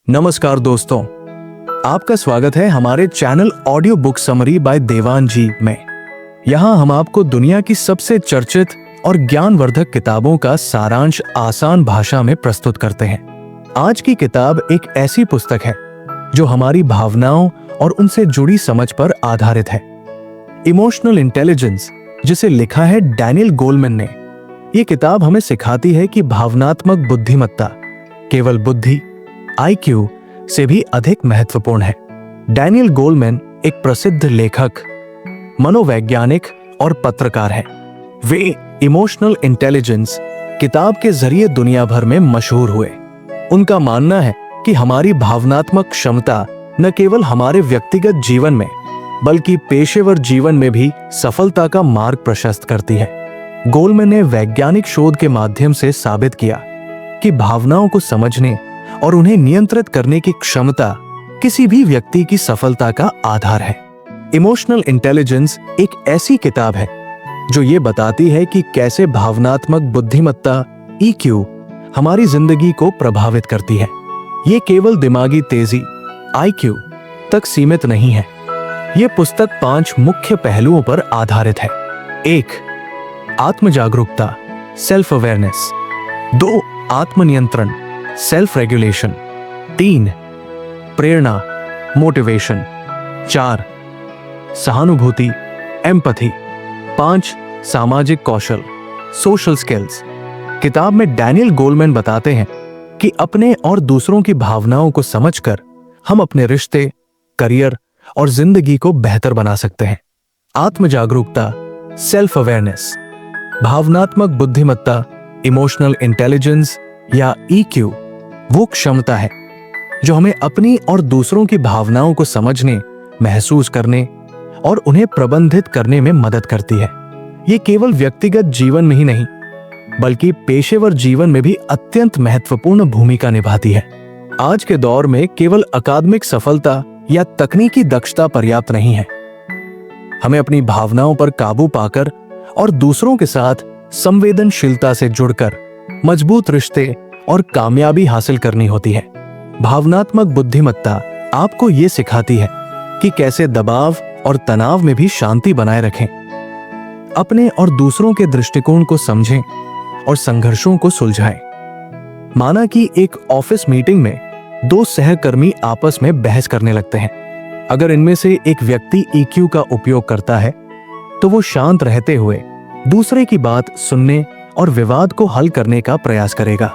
नमस्कार दोस्तों, आपका स्वागत है हमारे channel audio book summary by Devan ji में। यहाँ हम आपको दुनिया की सबसे चर्चित और ज्ञानवर्धक किताबों का सारांश आसान भाषा में प्रस्तुत करते हैं। आज की किताब एक ऐसी पुस्तक है जो हमारी भावनाओं और उनसे जुड़ी समझ पर आधारित है। इमोशनल इंटेलिजेंस, जिसे लिखा है डैनियल गोलमैन ने। ये किताब हमें सिखाती है कि भावनात्मक बुद्धिमत्ता केवल बुद्धि IQ से भी अधिक महत्वपूर्ण है। डैनियल गोलमैन एक प्रसिद्ध लेखक, मनोवैज्ञानिक और पत्रकार हैं। वे इमोशनल इंटेलिजेंस किताब के जरिए दुनिया भर में मशहूर हुए। उनका मानना है कि हमारी भावनात्मक क्षमता न केवल हमारे व्यक्तिगत जीवन में बल्कि पेशेवर जीवन में भी सफलता का मार्ग प्रशस्त करती है। गोलमैन ने वैज्ञानिक शोध के माध्यम से साबित किया कि भावनाओं को समझने और उन्हें नियंत्रित करने की क्षमता किसी भी व्यक्ति की सफलता का आधार है। इमोशनल इंटेलिजेंस एक ऐसी किताब है जो ये बताती है कि कैसे भावनात्मक बुद्धिमत्ता EQ हमारी जिंदगी को प्रभावित करती है। ये केवल दिमागी तेजी IQ तक सीमित नहीं है। ये पुस्तक 5 मुख्य पहलुओं पर आधारित है। 1. आत्म जागरूकता, सेल्फ अवेयरनेस। 2. आत्मनियंत्रण, सेल्फ रेगुलेशन। 3. प्रेरणा, मोटिवेशन। 4. सहानुभूति, एम्पैथी। 5. सामाजिक कौशल, सोशल स्किल्स। किताब में डैनियल गोलमैन बताते हैं कि अपने और दूसरों की भावनाओं को समझकर हम अपने रिश्ते, करियर और जिंदगी को बेहतर बना सकते हैं। आत्म जागरूकता, सेल्फ अवेयरनेस। भावनात्मक बुद्धिमत्ता, इमोशनल इंटेलिजेंस या EQ वो क्षमता है जो हमें अपनी और दूसरों की भावनाओं को समझने, महसूस करने और उन्हें प्रबंधित करने में मदद करती है। ये केवल व्यक्तिगत जीवन में ही नहीं बल्कि पेशेवर जीवन में भी अत्यंत महत्वपूर्ण भूमिका निभाती है। आज के दौर में केवल अकादमिक सफलता या तकनीकी दक्षता पर्याप्त नहीं है। हमें अपनी भावनाओं पर काबू पाकर और दूसरों के साथ संवेदनशीलता से जुड़कर मजबूत रिश्ते और कामयाबी हासिल करनी होती है। भावनात्मक बुद्धिमत्ता आपको ये सिखाती है कि कैसे दबाव और तनाव में भी शांति बनाए रखें, अपने और दूसरों के दृष्टिकोण को समझें और संघर्षों को सुलझाएं। माना कि एक ऑफिस मीटिंग में 2 सहकर्मी आपस में बहस करने लगते हैं। अगर इनमें से एक व्यक्ति EQ का उपयोग करता है तो वो शांत रहते हुए दूसरे की बात सुनने और विवाद को हल करने का प्रयास करेगा।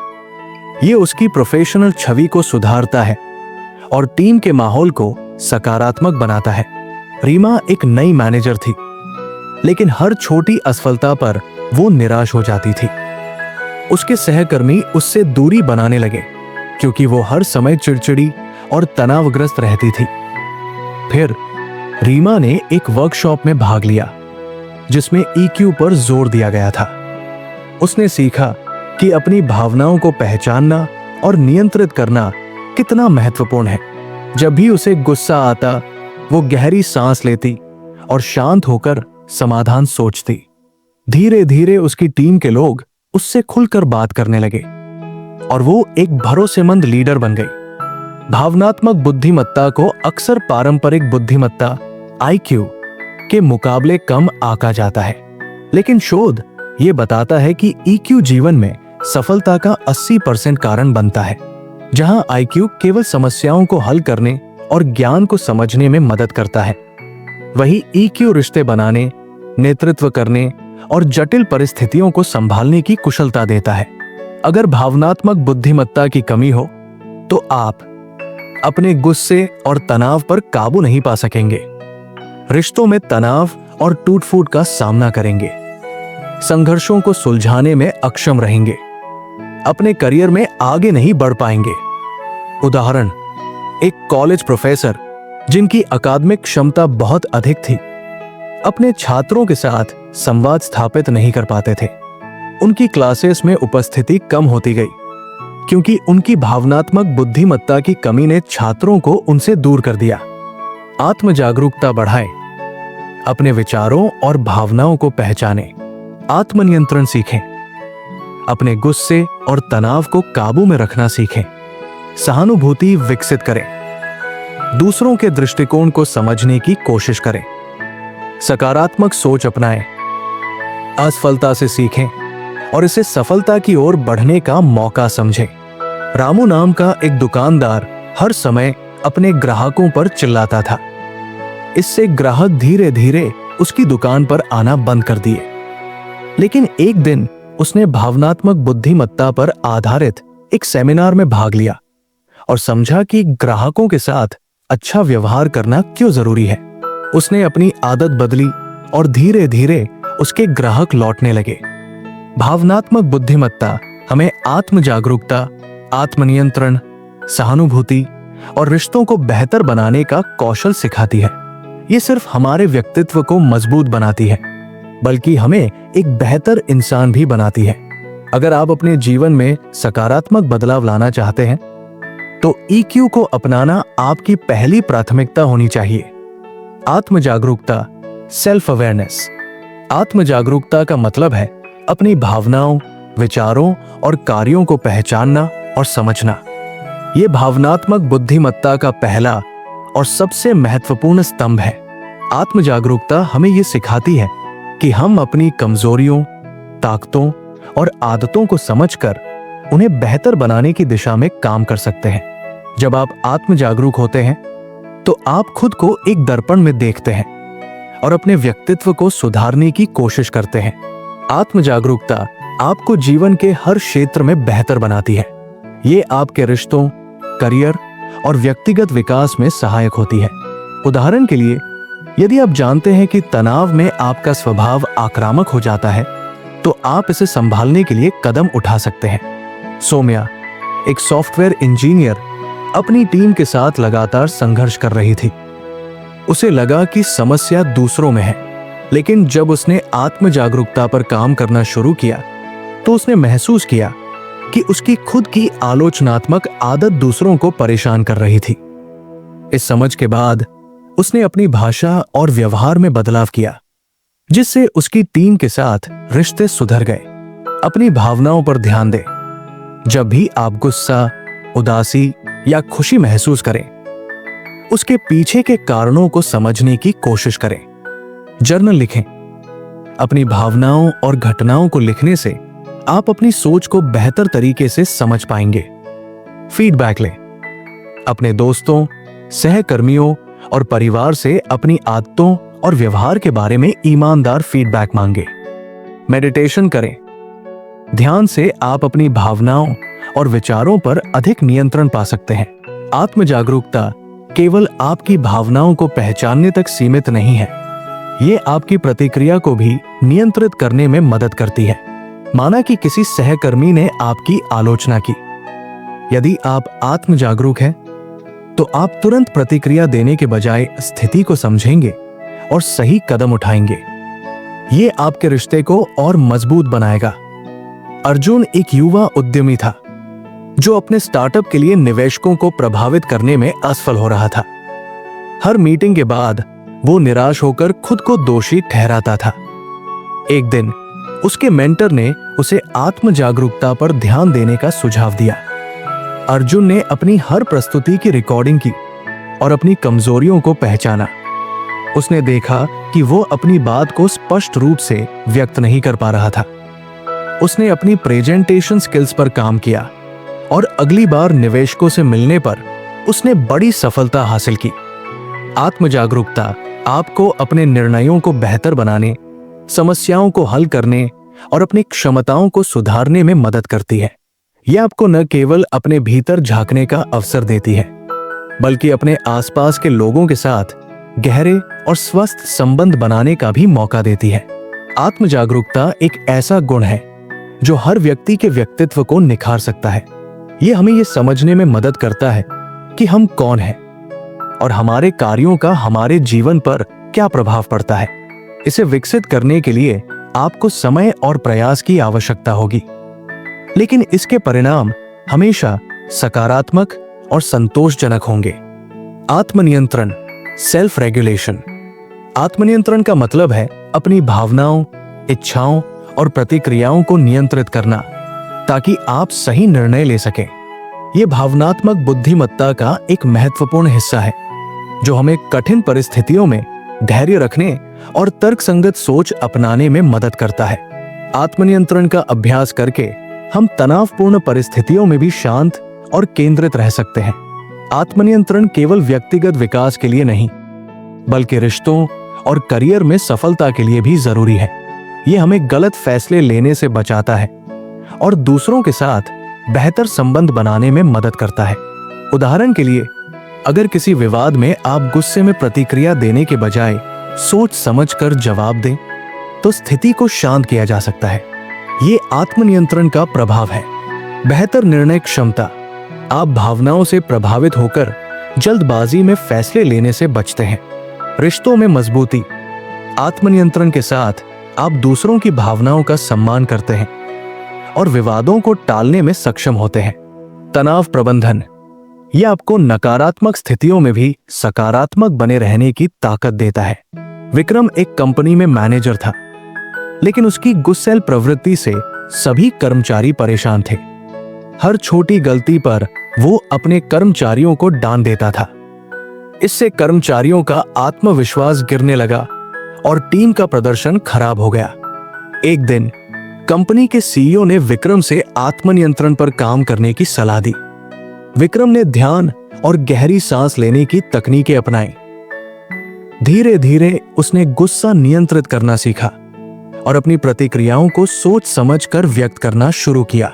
ये उसकी प्रोफेशनल छवि को सुधारता है और टीम के माहौल को सकारात्मक बनाता है। रीमा एक नई मैनेजर थी, लेकिन हर छोटी असफलता पर वो निराश हो जाती थी। उसके सहकर्मी उससे दूरी बनाने लगे क्योंकि वो हर समय चिड़चिड़ी और तनावग्रस्त रहती थी। फिर रीमा ने एक वर्कशॉप में भाग लिया जिसमें EQ पर जोर दिया गया था। उसने सीखा कि अपनी भावनाओं को पहचानना और नियंत्रित करना कितना महत्वपूर्ण है। जब भी उसे गुस्सा आता, वो गहरी सांस लेती और शांत होकर समाधान सोचती। धीरे धीरे उसकी टीम के लोग उससे खुलकर बात करने लगे और वो एक भरोसेमंद लीडर बन गई। भावनात्मक बुद्धिमत्ता को अक्सर पारंपरिक बुद्धिमत्ता IQ के मुकाबले कम आंका जाता है, लेकिन शोध ये बताता है कि EQ जीवन में सफलता का 80% कारण बनता है। जहां IQ केवल समस्याओं को हल करने और ज्ञान को समझने में मदद करता है, वही EQ रिश्ते बनाने, नेतृत्व करने और जटिल परिस्थितियों को संभालने की कुशलता देता है। अगर भावनात्मक बुद्धिमत्ता की कमी हो तो आप अपने गुस्से और तनाव पर काबू नहीं पा सकेंगे, रिश्तों में तनाव और टूट-फूट का सामना करेंगे, संघर्षों को सुलझाने में अक्षम रहेंगे, अपने करियर में आगे नहीं बढ़ पाएंगे। उदाहरण, एक कॉलेज प्रोफेसर जिनकी अकादमिक क्षमता बहुत अधिक थी, अपने छात्रों के साथ संवाद स्थापित नहीं कर पाते थे। उनकी क्लासेस में उपस्थिति कम होती गई क्योंकि उनकी भावनात्मक बुद्धिमत्ता की कमी ने छात्रों को उनसे दूर कर दिया। आत्म जागरूकता बढ़ाएं, अपने विचारों और भावनाओं को पहचानें, आत्मनियंत्रण सीखें, अपने गुस्से और तनाव को काबू में रखना सीखें, सहानुभूति विकसित करें, दूसरों के दृष्टिकोण को समझने की कोशिश करें, सकारात्मक सोच अपनाएं, असफलता से सीखें और इसे सफलता की ओर बढ़ने का मौका समझें। रामू नाम का एक दुकानदार हर समय अपने ग्राहकों पर चिल्लाता था। इससे ग्राहक धीरे धीरे उसकी दुकान पर आना बंद कर दिए। लेकिन एक दिन उसने भावनात्मक बुद्धिमत्ता पर आधारित एक सेमिनार में भाग लिया और समझा कि ग्राहकों के साथ अच्छा व्यवहार करना क्यों जरूरी है। उसने अपनी आदत बदली और धीरे धीरे उसके ग्राहक लौटने लगे। भावनात्मक बुद्धिमत्ता हमें आत्म जागरूकता, आत्मनियंत्रण, सहानुभूति और रिश्तों को बेहतर बनाने का कौशल सिखाती है। ये सिर्फ हमारे व्यक्तित्व को मजबूत बनाती है, बल्कि हमें एक बेहतर इंसान भी बनाती है। अगर आप अपने जीवन में सकारात्मक बदलाव लाना चाहते हैं, तो EQ को अपनाना आपकी पहली प्राथमिकता होनी चाहिए। आत्म जागरूकता, सेल्फ अवेयरनेस। आत्म जागरूकता का मतलब है अपनी भावनाओं, विचारों और कार्यों को पहचानना और समझना। यह भावनात्मक बुद्धिमत्ता का पहला और सबसे महत्वपूर्ण स्तंभ है। आत्म जागरूकता हमें यह सिखाती है कि हम अपनी कमजोरियों, ताकतों और आदतों को समझकर उन्हें बेहतर बनाने की दिशा में काम कर सकते हैं। जब आप आत्म जागरूक होते हैं, तो आप खुद को एक दर्पण में देखते हैं और अपने व्यक्तित्व को सुधारने की कोशिश करते हैं। आत्म जागरूकता आपको जीवन के हर क्षेत्र में बेहतर बनाती है। ये आपके रिश्तों, करियर और व्यक्तिगत विकास में सहायक होती है। उदाहरण के लिए, यदि आप जानते हैं कि तनाव में आपका स्वभाव आक्रामक हो जाता है, तो आप इसे संभालने के लिए कदम उठा सकते हैं। सौम्या, एक सॉफ्टवेयर इंजीनियर, अपनी टीम के साथ लगातार संघर्ष कर रही थी। उसे लगा कि समस्या दूसरों में है, लेकिन जब उसने आत्म जागरूकता पर काम करना शुरू किया, तो उसने महसूस किया कि उसकी खुद की आलोचनात्मक आदत दूसरों को परेशान कर रही थी। इस समझ के बाद उसने अपनी भाषा और व्यवहार में बदलाव किया, जिससे उसकी टीम के साथ रिश्ते सुधर गए। अपनी भावनाओं पर ध्यान दें। जब भी आप गुस्सा, उदासी या खुशी महसूस करें, उसके पीछे के कारणों को समझने की कोशिश करें। जर्नल लिखें। अपनी भावनाओं और घटनाओं को लिखने से आप अपनी सोच को बेहतर तरीके से समझ पाएंगे। फीडबैक लें। अपने दोस्तों, सहकर्मियों और परिवार से अपनी आदतों और व्यवहार के बारे में ईमानदार फीडबैक मांगे। मेडिटेशन करें। ध्यान से आप अपनी भावनाओं और विचारों पर अधिक नियंत्रण पा सकते हैं। आत्म जागरूकता केवल आपकी भावनाओं को पहचानने तक सीमित नहीं है, ये आपकी प्रतिक्रिया को भी नियंत्रित करने में मदद करती है। माना कि किसी सहकर्मी ने आपकी आलोचना की। यदि आप आत्म जागरूक हैं, तो आप तुरंत प्रतिक्रिया देने के बजाय स्थिति को समझेंगे और सही कदम उठाएंगे। ये आपके रिश्ते को और मजबूत बनाएगा। अर्जुन एक युवा उद्यमी था, जो अपने स्टार्टअप के लिए निवेशकों को प्रभावित करने में असफल हो रहा था। हर मीटिंग के बाद वो निराश होकर खुद को दोषी ठहराता था। एक दिन उसके मेंटर ने उसे आत्म जागरूकता पर ध्यान देने का सुझाव दिया। अर्जुन ने अपनी हर प्रस्तुति की रिकॉर्डिंग की और अपनी कमजोरियों को पहचाना। उसने देखा कि वो अपनी बात को स्पष्ट रूप से व्यक्त नहीं कर पा रहा था। उसने अपनी प्रेजेंटेशन स्किल्स पर काम किया और अगली बार निवेशकों से मिलने पर उसने बड़ी सफलता हासिल की। आत्म जागरूकता आपको अपने निर्णयों को बेहतर बनाने, समस्याओं को हल करने और अपनी क्षमताओं को सुधारने में मदद करती है। यह आपको न केवल अपने भीतर झांकने का अवसर देती है, बल्कि अपने आसपास के लोगों के साथ गहरे और स्वस्थ संबंध बनाने का भी मौका देती है। आत्म जागरूकता एक ऐसा गुण है जो हर व्यक्ति के व्यक्तित्व को निखार सकता है। यह हमें यह समझने में मदद करता है कि हम कौन हैं और हमारे कार्यों का हमारे जीवन पर क्या प्रभाव पड़ता है। इसे विकसित करने के लिए आपको समय और प्रयास की आवश्यकता होगी, लेकिन इसके परिणाम हमेशा सकारात्मक और संतोषजनक होंगे। आत्मनियंत्रण, सेल्फ रेगुलेशन। आत्मनियंत्रण का मतलब है अपनी भावनाओं, इच्छाओं और प्रतिक्रियाओं को नियंत्रित करना, ताकि आप सही निर्णय ले सकें। ये भावनात्मक बुद्धिमत्ता का एक महत्वपूर्ण हिस्सा है जो हमें कठिन परिस्थितियों में धैर्य रखने और तर्कसंगत सोच अपनाने में मदद करता है। आत्मनियंत्रण का अभ्यास करके हम तनावपूर्ण परिस्थितियों में भी शांत और केंद्रित रह सकते हैं। आत्मनियंत्रण केवल व्यक्तिगत विकास के लिए नहीं, बल्कि रिश्तों और करियर में सफलता के लिए भी जरूरी है। ये हमें गलत फैसले लेने से बचाता है और दूसरों के साथ बेहतर संबंध बनाने में मदद करता है। उदाहरण के लिए, अगर किसी विवाद में आप गुस्से में प्रतिक्रिया देने के बजाय सोच समझकर जवाब दें, तो स्थिति को शांत किया जा सकता है। ये आत्मनियंत्रण का प्रभाव है। बेहतर निर्णय क्षमता। आप भावनाओं से प्रभावित होकर जल्दबाजी में फैसले लेने से बचते हैं। रिश्तों में मजबूती। आत्मनियंत्रण के साथ आप दूसरों की भावनाओं का सम्मान करते हैं और विवादों को टालने में सक्षम होते हैं। तनाव प्रबंधन। यह आपको नकारात्मक स्थितियों में भी सकारात्मक बने रहने की ताकत देता है। विक्रम एक कंपनी में मैनेजर था, लेकिन उसकी गुस्सैल प्रवृत्ति से सभी कर्मचारी परेशान थे। हर छोटी गलती पर वो अपने कर्मचारियों को डांट देता था। इससे कर्मचारियों का आत्मविश्वास गिरने लगा और टीम का प्रदर्शन खराब हो गया। एक दिन कंपनी के सीईओ ने विक्रम से आत्मनियंत्रण पर काम करने की सलाह दी। विक्रम ने ध्यान और गहरी सांस लेने की तकनीकें अपनाई। धीरे धीरे उसने गुस्सा नियंत्रित करना सीखा और अपनी प्रतिक्रियाओं को सोच समझकर व्यक्त करना शुरू किया।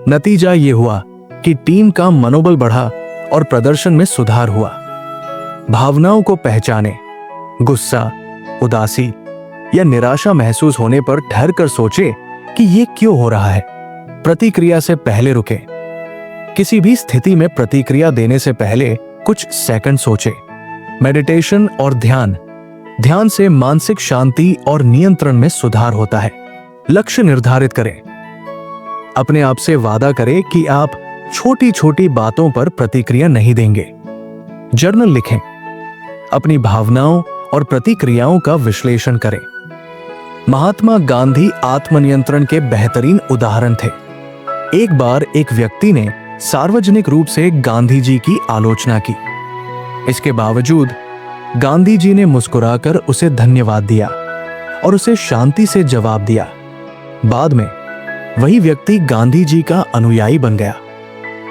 नतीजा ये हुआ कि टीम का मनोबल बढ़ा और प्रदर्शन में सुधार हुआ। भावनाओं को पहचाने। गुस्सा, उदासी या निराशा महसूस होने पर ठहर कर सोचे कि ये क्यों हो रहा है। प्रतिक्रिया से पहले रुके। किसी भी स्थिति में प्रतिक्रिया देने से पहले कुछ सेकंड सोचे। मेडिटेशन और ध्यान से मानसिक शांति और नियंत्रण में सुधार होता है। लक्ष्य निर्धारित करें। अपने आप से वादा करें कि आप छोटी छोटी बातों पर प्रतिक्रिया नहीं देंगे। जर्नल लिखें। अपनी भावनाओं और प्रतिक्रियाओं का विश्लेषण करें। महात्मा गांधी आत्मनियंत्रण के बेहतरीन उदाहरण थे। एक बार एक व्यक्ति ने सार्वजनिक रूप से गांधी जी की आलोचना की। इसके बावजूद गांधी जी ने मुस्कुराकर उसे धन्यवाद दिया और उसे शांति से जवाब दिया। बाद में वही व्यक्ति गांधी जी का अनुयायी बन गया।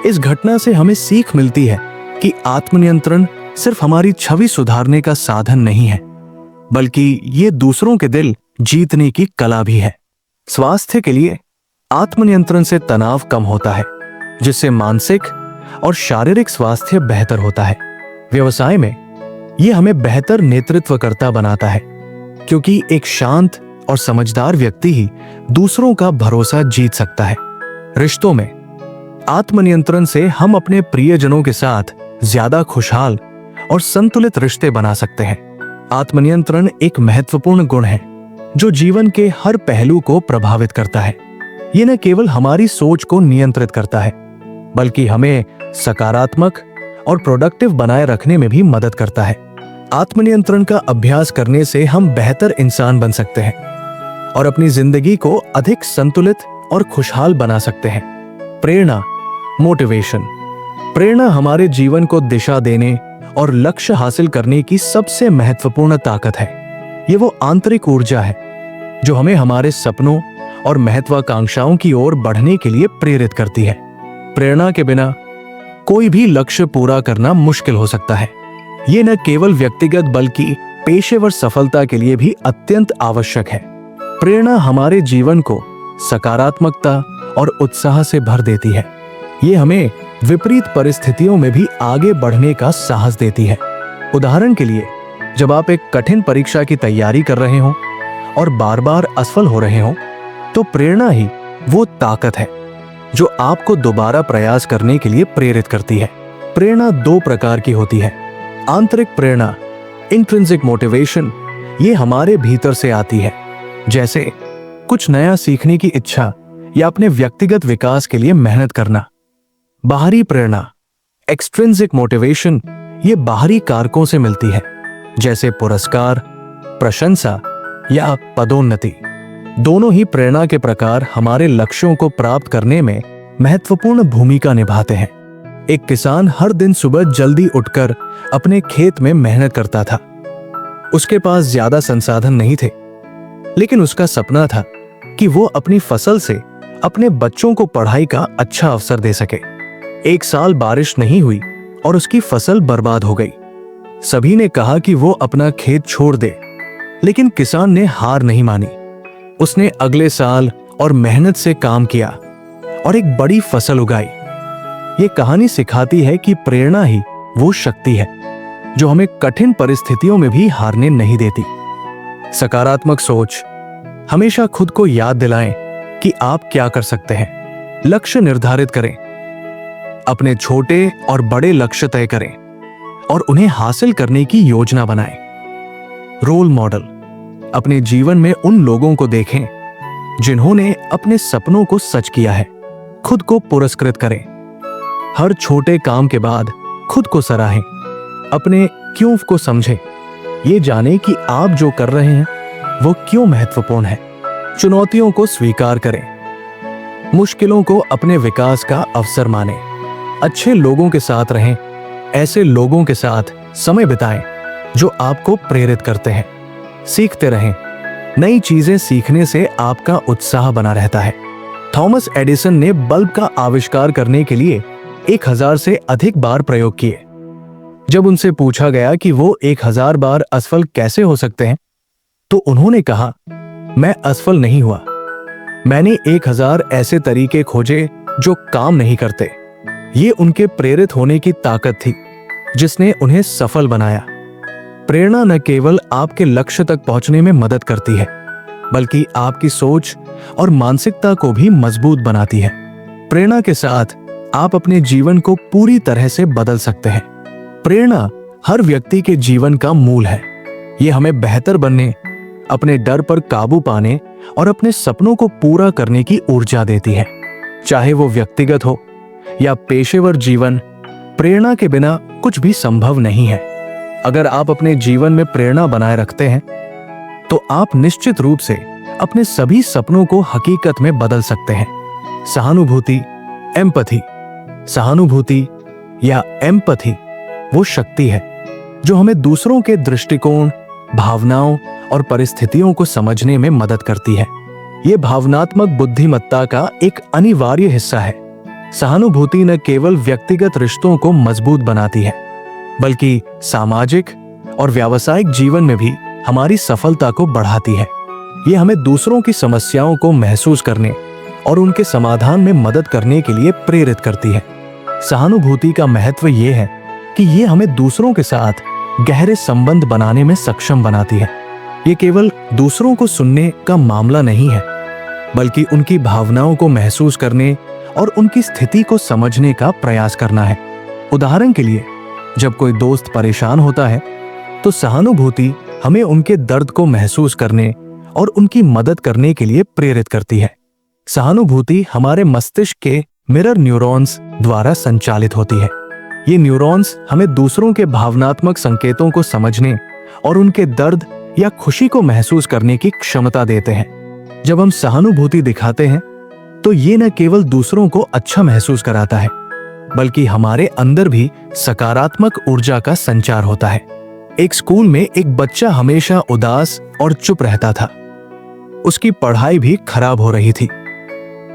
इस घटना से हमें सीख मिलती है कि आत्मनियंत्रण सिर्फ हमारी छवि सुधारने का साधन नहीं है, बल्कि ये दूसरों के दिल जीतने की कला भी है। स्वास्थ्य के लिए आत्मनियंत्रण से तनाव कम होता है, जिससे मानसिक और शारीरिक स्वास्थ्य बेहतर होता है। व्यवसाय में यह हमें बेहतर नेतृत्वकर्ता बनाता है, क्योंकि एक शांत और समझदार व्यक्ति ही दूसरों का भरोसा जीत सकता है। रिश्तों में आत्मनियंत्रण से हम अपने प्रियजनों के साथ ज्यादा खुशहाल और संतुलित रिश्ते बना सकते हैं। आत्मनियंत्रण एक महत्वपूर्ण गुण है जो जीवन के हर पहलू को प्रभावित करता है। ये न केवल हमारी सोच को नियंत्रित करता है, बल्कि हमें सकारात्मक और प्रोडक्टिव बनाए रखने में भी मदद करता है। आत्मनियंत्रण का अभ्यास करने से हम बेहतर इंसान बन सकते हैं और अपनी जिंदगी को अधिक संतुलित और खुशहाल बना सकते हैं। प्रेरणा, मोटिवेशन। प्रेरणा हमारे जीवन को दिशा देने और लक्ष्य हासिल करने की सबसे महत्वपूर्ण ताकत है। ये वो आंतरिक ऊर्जा है जो हमें हमारे सपनों और महत्वाकांक्षाओं की ओर बढ़ने के लिए प्रेरित करती है। प्रेरणा के बिना कोई भी लक्ष्य पूरा करना मुश्किल हो सकता है। ये न केवल व्यक्तिगत बल्कि पेशेवर सफलता के लिए भी अत्यंत आवश्यक है। प्रेरणा हमारे जीवन को सकारात्मकता और उत्साह से भर देती है। ये हमें विपरीत परिस्थितियों में भी आगे बढ़ने का साहस देती है। उदाहरण के लिए, जब आप एक कठिन परीक्षा की तैयारी कर रहे हो और बार बार असफल हो रहे हो, तो प्रेरणा ही वो ताकत है जो आपको दोबारा प्रयास करने के लिए प्रेरित करती है। प्रेरणा दो प्रकार की होती है। आंतरिक प्रेरणा, इंट्रिंसिक मोटिवेशन, ये हमारे भीतर से आती है, जैसे कुछ नया सीखने की इच्छा या अपने व्यक्तिगत विकास के लिए मेहनत करना। बाहरी प्रेरणा, एक्सट्रिंसिक मोटिवेशन, ये बाहरी कारकों से मिलती है, जैसे पुरस्कार, प्रशंसा या पदोन्नति। दोनों ही प्रेरणा के प्रकार हमारे लक्ष्यों को प्राप्त करने में महत्वपूर्ण भूमिका निभाते हैं। एक किसान हर दिन सुबह जल्दी उठकर अपने खेत में मेहनत करता था। उसके पास ज्यादा संसाधन नहीं थे, लेकिन उसका सपना था कि वो अपनी फसल से अपने बच्चों को पढ़ाई का अच्छा अवसर दे सके। एक साल बारिश नहीं हुई और उसकी फसल बर्बाद हो गई। सभी ने कहा कि वो अपना खेत छोड़ दे, लेकिन किसान ने हार नहीं मानी। उसने अगले साल और मेहनत से काम किया और एक बड़ी फसल उगाई। ये कहानी सिखाती है कि प्रेरणा ही वो शक्ति है जो हमें कठिन परिस्थितियों में भी हारने नहीं देती। सकारात्मक सोच हमेशा खुद को याद दिलाएं कि आप क्या कर सकते हैं। लक्ष्य निर्धारित करें, अपने छोटे और बड़े लक्ष्य तय करें और उन्हें हासिल करने की योजना बनाएं। रोल मॉडल, अपने जीवन में उन लोगों को देखें जिन्होंने अपने सपनों को सच किया है। खुद को पुरस्कृत करें, हर छोटे काम के बाद खुद को सराहें। अपने क्यों को समझें, ये जानें कि आप जो कर रहे हैं वो क्यों महत्वपूर्ण है। चुनौतियों को स्वीकार करें, मुश्किलों को अपने विकास का अवसर मानें। अच्छे लोगों के साथ रहें, ऐसे लोगों के साथ समय बिताएं जो आपको प्रेरित करते हैं। सीखते रहें, नई चीजें सीखने से आपका उत्साह बना रहता है। थॉमस एडिसन ने बल्ब का आविष्कार करने के लिए 1000 से अधिक बार प्रयोग किए। जब उनसे पूछा गया कि वो 1000 बार असफल कैसे हो सकते हैं, तो उन्होंने कहा, मैं असफल नहीं हुआ, मैंने 1000 ऐसे तरीके खोजे जो काम नहीं करते। ये उनके प्रेरित होने की ताकत थी जिसने उन्हें सफल बनाया। प्रेरणा न केवल आपके लक्ष्य तक पहुंचने में मदद करती है, बल्कि आपकी सोच और मानसिकता को भी मजबूत बनाती है। प्रेरणा के साथ आप अपने जीवन को पूरी तरह से बदल सकते हैं। प्रेरणा हर व्यक्ति के जीवन का मूल है। ये हमें बेहतर बनने, अपने डर पर काबू पाने और अपने सपनों को पूरा करने की ऊर्जा देती है। चाहे वो व्यक्तिगत हो या पेशेवर जीवन, प्रेरणा के बिना कुछ भी संभव नहीं है। अगर आप अपने जीवन में प्रेरणा बनाए रखते हैं तो आप निश्चित रूप से अपने सभी सपनों को हकीकत में बदल सकते हैं। सहानुभूति, एम्पैथी। सहानुभूति या एम्पैथी वो शक्ति है जो हमें दूसरों के दृष्टिकोण, भावनाओं और परिस्थितियों को समझने में मदद करती है। ये भावनात्मक बुद्धिमत्ता का एक अनिवार्य हिस्सा है। सहानुभूति न केवल व्यक्तिगत रिश्तों को मजबूत बनाती है, बल्कि सामाजिक और व्यावसायिक जीवन में भी हमारी सफलता को बढ़ाती है। ये हमें दूसरों की समस्याओं को महसूस करने और उनके समाधान में मदद करने के लिए प्रेरित करती है। सहानुभूति का महत्व ये है कि ये हमें दूसरों के साथ गहरे संबंध बनाने में सक्षम बनाती है। ये केवल दूसरों को सुनने का मामला नहीं है, बल्कि उनकी भावनाओं को महसूस करने और उनकी स्थिति को समझने का प्रयास करना है। उदाहरण के लिए, जब कोई दोस्त परेशान होता है तो सहानुभूति हमें उनके दर्द को महसूस करने और उनकी मदद करने के लिए प्रेरित करती है। सहानुभूति हमारे मस्तिष्क के मिरर न्यूरॉन्स द्वारा संचालित होती है। ये न्यूरॉन्स हमें दूसरों के भावनात्मक संकेतों को समझने और उनके दर्द या खुशी को महसूस करने की क्षमता देते हैं। जब हम सहानुभूति दिखाते हैं तो ये न केवल दूसरों को अच्छा महसूस कराता है, बल्कि हमारे अंदर भी सकारात्मक ऊर्जा का संचार होता है। एक स्कूल में एक बच्चा हमेशा उदास और चुप रहता था। उसकी पढ़ाई भी खराब हो रही थी।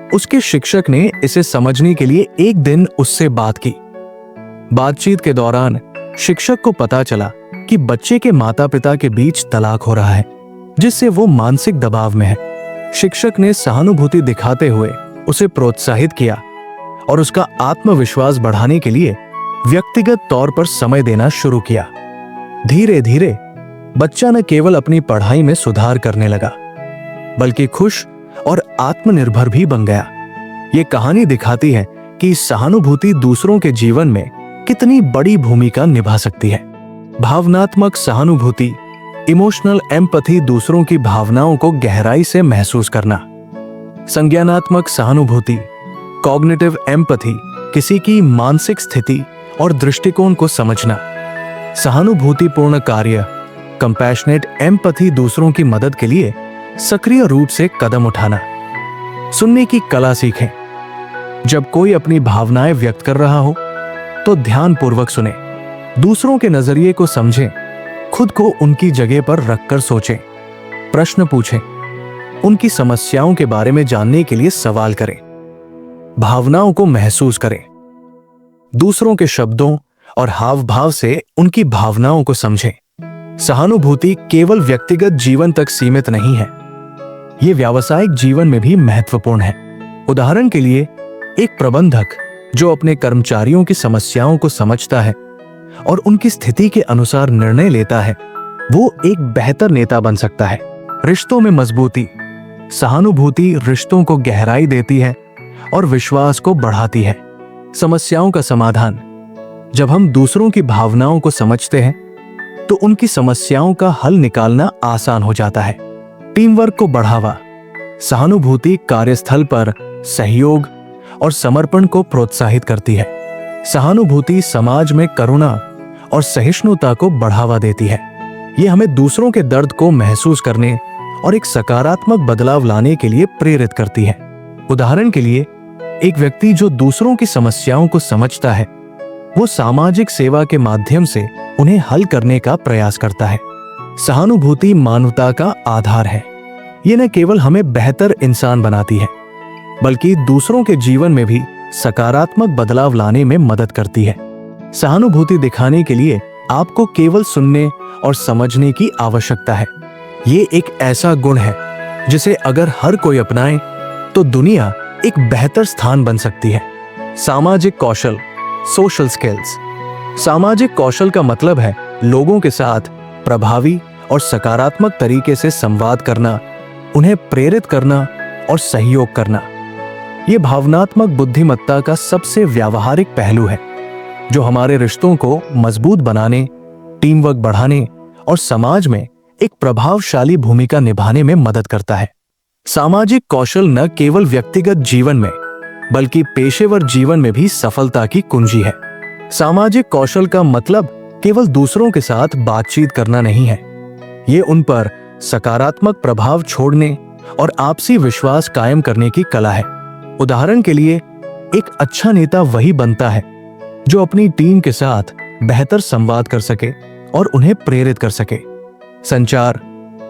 उसके शिक्षक ने इसे समझने के लिए एक दिन उससे बात की। बातचीत के दौरान शिक्षक को पता चला कि बच्चे के माता पिता के बीच तलाक हो रहा है, जिससे वो मानसिक दबाव में है। शिक्षक ने सहानुभूति दिखाते हुए उसे प्रोत्साहित किया और उसका आत्मविश्वास बढ़ाने के लिए व्यक्तिगत तौर पर समय देना शुरू किया। धीरे धीरे बच्चा न केवल अपनी पढ़ाई में सुधार करने लगा, बल्कि खुश और आत्मनिर्भर भी बन गया। ये कहानी दिखाती है कि सहानुभूति दूसरों के जीवन में कितनी बड़ी भूमिका निभा सकती है। भावनात्मक सहानुभूति, इमोशनल एम्पैथी, दूसरों की भावनाओं को गहराई से महसूस करना। संज्ञानात्मक सहानुभूति, कॉग्निटिव एम्पैथी, किसी की मानसिक स्थिति और दृष्टिकोण को समझना। सहानुभूतिपूर्ण कार्य, कंपैशनेट एम्पैथी, दूसरों की मदद के लिए सक्रिय रूप से कदम उठाना। सुनने की कला सीखें। जब कोई अपनी भावनाएं व्यक्त कर रहा हो तो ध्यानपूर्वक सुने, दूसरों के नजरिए को समझें, खुद को उनकी जगह पर रखकर सोचें, प्रश्न पूछें, उनकी समस्याओं के बारे में जानने के लिए सवाल करें, भावनाओं को महसूस करें, दूसरों के शब्दों और हाव भाव से उनकी भावनाओं को समझें। सहानुभूति केवल व्यक्तिगत जीवन तक सीमित नहीं है, यह व्यावसायिक जीवन में भी महत्वपूर्ण है। उदाहरण के लिए, एक प्रबंधक जो अपने कर्मचारियों की समस्याओं को समझता है और उनकी स्थिति के अनुसार निर्णय लेता है, वो एक बेहतर नेता बन सकता है। रिश्तों में मजबूती। सहानुभूति रिश्तों को गहराई देती है और विश्वास को बढ़ाती है। समस्याओं का समाधान। जब हम दूसरों की भावनाओं को समझते हैं तो उनकी समस्याओं का हल निकालना आसान हो जाता है। टीम वर्क को बढ़ावा। सहानुभूति कार्यस्थल पर सहयोग और समर्पण को प्रोत्साहित करती है। सहानुभूति समाज में करुणा और सहिष्णुता को बढ़ावा देती है। यह हमें दूसरों के दर्द को महसूस करने और एक सकारात्मक बदलाव लाने के लिए प्रेरित करती है। उदाहरण के लिए, एक व्यक्ति जो दूसरों की समस्याओं को समझता है, वो सामाजिक सेवा के माध्यम से उन्हें हल करने का प्रयास करता है। सहानुभूति मानवता का आधार है। ये न केवल हमें बेहतर इंसान बनाती है, बल्कि दूसरों के जीवन में भी सकारात्मक बदलाव लाने में मदद करती है। सहानुभूति दिखाने के लिए आपको केवल सुनने और समझने की आवश्यकता है। ये एक ऐसा गुण है जिसे अगर हर कोई अपनाए तो दुनिया एक बेहतर स्थान बन सकती है। सामाजिक कौशल, सोशल स्किल्स। सामाजिक कौशल का मतलब है लोगों के साथ प्रभावी और सकारात्मक तरीके से संवाद करना, उन्हें प्रेरित करना और सहयोग करना। यह भावनात्मक बुद्धिमत्ता का सबसे व्यावहारिक पहलू है जो हमारे रिश्तों को मजबूत बनाने, टीम वर्क बढ़ाने और समाज में एक प्रभावशाली भूमिका निभाने में मदद करता है। सामाजिक कौशल न केवल व्यक्तिगत जीवन में बल्कि पेशेवर जीवन में भी सफलता की कुंजी है। सामाजिक कौशल का मतलब केवल दूसरों के साथ बातचीत करना नहीं है, ये उन पर सकारात्मक प्रभाव छोड़ने और आपसी विश्वास कायम करने की कला है। उदाहरण के लिए, एक अच्छा नेता वही बनता है जो अपनी टीम के साथ बेहतर संवाद कर सके और उन्हें प्रेरित कर सके। संचार,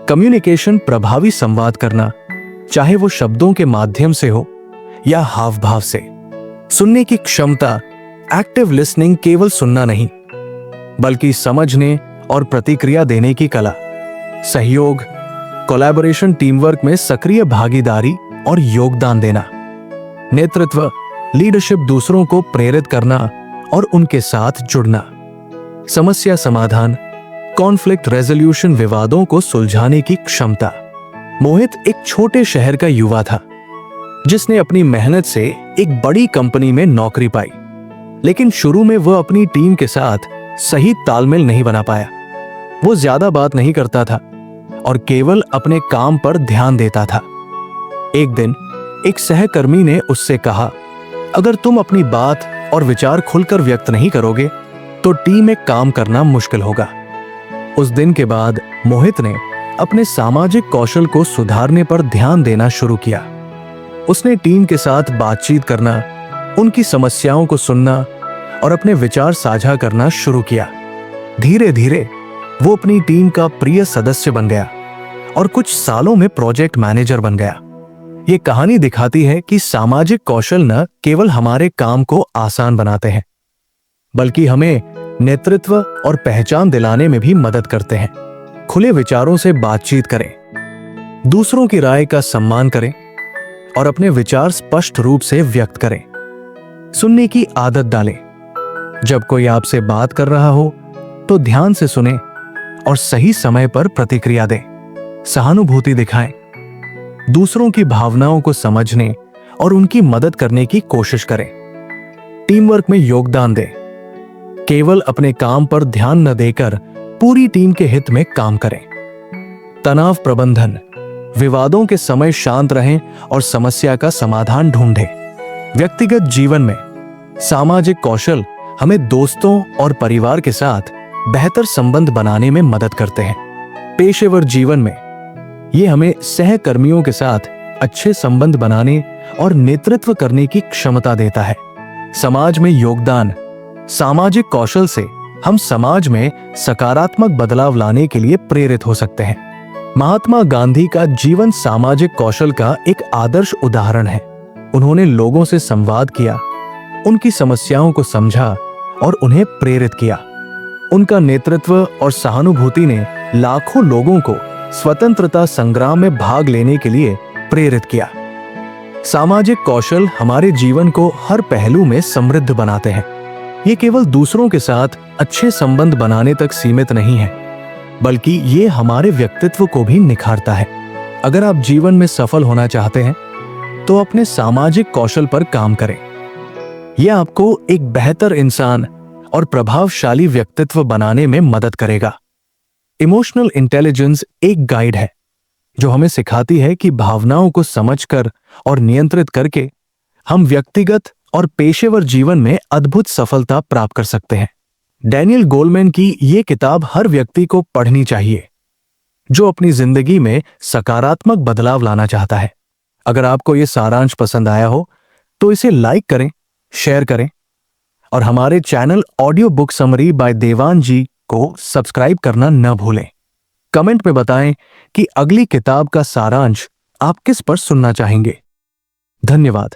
कम्युनिकेशन, प्रभावी संवाद करना, चाहे वो शब्दों के माध्यम से हो या हाव भाव से। सुनने की क्षमता, एक्टिव लिसनिंग, केवल सुनना नहीं बल्कि समझने और प्रतिक्रिया देने की कला। सहयोग, कोलैबोरेशन, टीम वर्क में सक्रिय भागीदारी और योगदान देना। नेतृत्व, लीडरशिप, दूसरों को प्रेरित करना और उनके साथ जुड़ना। समस्या समाधान, कॉन्फ्लिक्ट रेजोल्यूशन, विवादों को सुलझाने की क्षमता। मोहित एक छोटे शहर का युवा था जिसने अपनी मेहनत से एक बड़ी कंपनी में नौकरी पाई, लेकिन शुरू में वह अपनी टीम के साथ सही तालमेल नहीं बना पाया। वो ज्यादा बात नहीं करता था और केवल अपने काम पर ध्यान देता था। एक दिन एक सहकर्मी ने उससे कहा, अगर तुम अपनी बात और विचार खुलकर व्यक्त नहीं करोगे तो टीम में काम करना मुश्किल होगा। उस दिन के बाद मोहित ने अपने सामाजिक कौशल को सुधारने पर ध्यान देना शुरू किया। उसने टीम के साथ बातचीत करना, उनकी समस्याओं को सुनना और अपने विचार साझा करना शुरू किया। धीरे धीरे वो अपनी टीम का प्रिय सदस्य बन गया और कुछ सालों में प्रोजेक्ट मैनेजर बन गया। ये कहानी दिखाती है कि सामाजिक कौशल न केवल हमारे काम को आसान बनाते हैं बल्कि हमें नेतृत्व और पहचान दिलाने में भी मदद करते हैं। खुले विचारों से बातचीत करें, दूसरों की राय का सम्मान करें और अपने विचार स्पष्ट रूप से व्यक्त करें। सुनने की आदत डालें। जब कोई आपसे बात कर रहा हो तो ध्यान से सुने और सही समय पर प्रतिक्रिया दें। सहानुभूति दिखाएं, दूसरों की भावनाओं को समझने और उनकी मदद करने की कोशिश करें। टीम वर्क में योगदान दें, केवल अपने काम पर ध्यान न देकर पूरी टीम के हित में काम करें। तनाव प्रबंधन, विवादों के समय शांत रहें और समस्या का समाधान ढूंढें। व्यक्तिगत जीवन में सामाजिक कौशल हमें दोस्तों और परिवार के साथ बेहतर संबंध बनाने में मदद करते हैं। पेशेवर जीवन में ये हमें सहकर्मियों के साथ अच्छे संबंध बनाने और नेतृत्व करने की क्षमता देता है। समाज में योगदान, सामाजिक कौशल से हम समाज में सकारात्मक बदलाव लाने के लिए प्रेरित हो सकते हैं। महात्मा गांधी का जीवन सामाजिक कौशल का एक आदर्श उदाहरण है। उन्होंने लोगों से संवाद किया, उनकी समस्याओं को समझा और उन्हें प्रेरित किया। उनका नेतृत्व और सहानुभूति ने लाखों लोगों को स्वतंत्रता संग्राम में भाग लेने के लिए प्रेरित किया। सामाजिक कौशल हमारे जीवन को हर पहलू में समृद्ध बनाते हैं। ये केवल दूसरों के साथ अच्छे संबंध बनाने तक सीमित नहीं है, बल्कि ये हमारे व्यक्तित्व को भी निखारता है। अगर आप जीवन में सफल होना चाहते हैं तो अपने सामाजिक कौशल पर काम करें। यह आपको एक बेहतर इंसान और प्रभावशाली व्यक्तित्व बनाने में मदद करेगा। इमोशनल इंटेलिजेंस एक गाइड है जो हमें सिखाती है कि भावनाओं को समझकर और नियंत्रित करके हम व्यक्तिगत और पेशेवर जीवन में अद्भुत सफलता प्राप्त कर सकते हैं। डैनियल गोलमैन की ये किताब हर व्यक्ति को पढ़नी चाहिए जो अपनी जिंदगी में सकारात्मक बदलाव लाना चाहता है। अगर आपको ये सारांश पसंद आया हो तो इसे लाइक करें, शेयर करें और हमारे channel audio book summary by Devan ji को सब्सक्राइब करना न भूलें। कमेंट में बताएं कि अगली किताब का सारांश आप किस पर सुनना चाहेंगे। धन्यवाद।